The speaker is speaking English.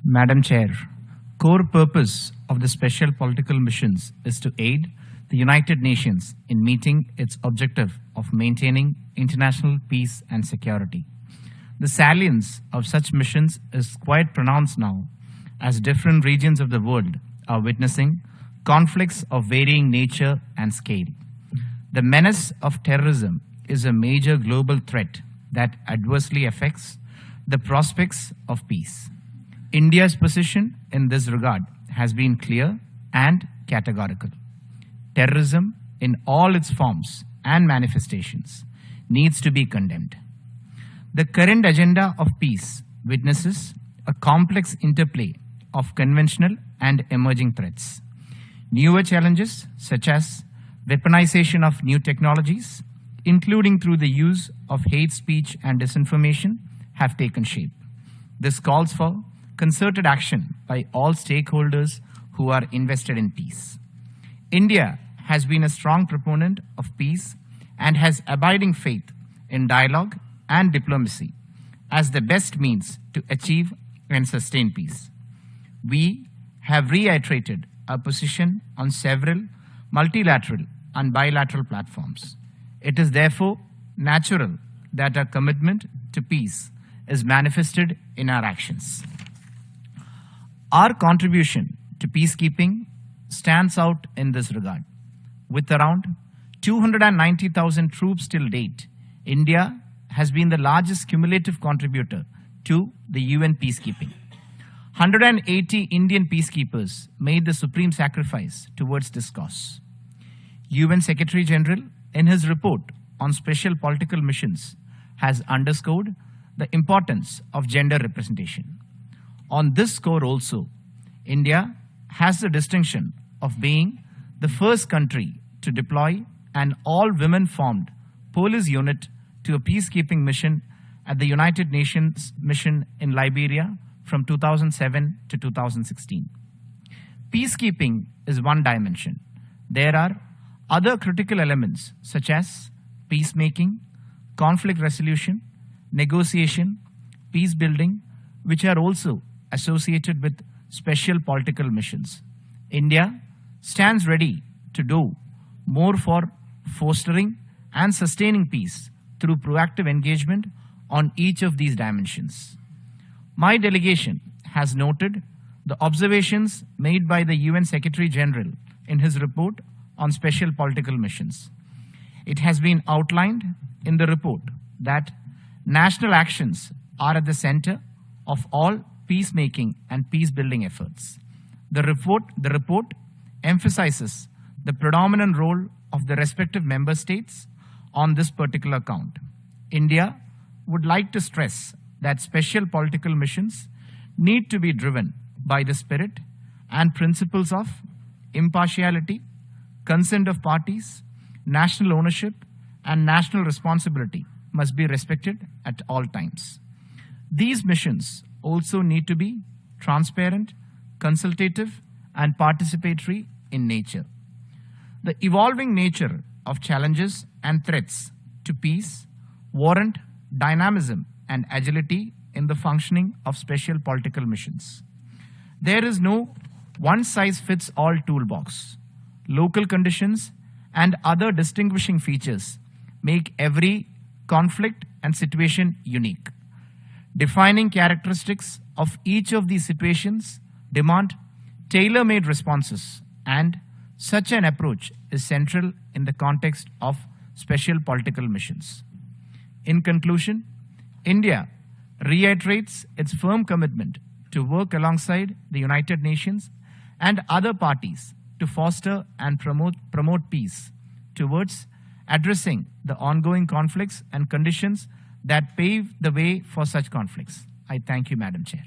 Madam Chair, core purpose of the special political missions is to aid the United Nations in meeting its objective of maintaining international peace and security. The salience of such missions is quite pronounced now, as different regions of the world are witnessing conflicts of varying nature and scale. The menace of terrorism is a major global threat that adversely affects the prospects of peace. India's position in this regard has been clear and categorical. Terrorism in all its forms and manifestations needs to be condemned. The current agenda of peace witnesses a complex interplay of conventional and emerging threats. Newer challenges, such as weaponization of new technologies, including through the use of hate speech and disinformation, have taken shape. This calls for concerted action by all stakeholders who are invested in peace. India has been a strong proponent of peace and has abiding faith in dialogue and diplomacy as the best means to achieve and sustain peace. We have reiterated our position on several multilateral and bilateral platforms. It is therefore natural that our commitment to peace is manifested in our actions. Our contribution to peacekeeping stands out in this regard. With around 290,000 troops till date, India has been the largest cumulative contributor to the UN peacekeeping. 180 Indian peacekeepers made the supreme sacrifice towards this cause. UN Secretary General, in his report on special political missions, has underscored the importance of gender representation. On this score also, India has the distinction of being the first country to deploy an all-women-formed police unit to a peacekeeping mission at the United Nations mission in Liberia from 2007 to 2016. Peacekeeping is one dimension. There are other critical elements such as peacemaking, conflict resolution, negotiation, peace building, which are also associated with special political missions. India stands ready to do more for fostering and sustaining peace through proactive engagement on each of these dimensions. My delegation has noted the observations made by the UN Secretary General in his report on special political missions. It has been outlined in the report that national actions are at the center of all peacemaking and peace-building efforts. The report emphasizes the predominant role of the respective member states on this particular count. India would like to stress that special political missions need to be driven by the spirit and principles of impartiality, consent of parties, national ownership, and national responsibility must be respected at all times. These missions also need to be transparent, consultative, and participatory in nature. The evolving nature of challenges and threats to peace warrant dynamism and agility in the functioning of special political missions. There is no one-size-fits-all toolbox. Local conditions and other distinguishing features make every conflict and situation unique. Defining characteristics of each of these situations demand tailor-made responses, and such an approach is central in the context of special political missions. In conclusion, India reiterates its firm commitment to work alongside the United Nations and other parties to foster and promote peace towards addressing the ongoing conflicts and conditions that pave the way for such conflicts. I thank you, Madam Chair.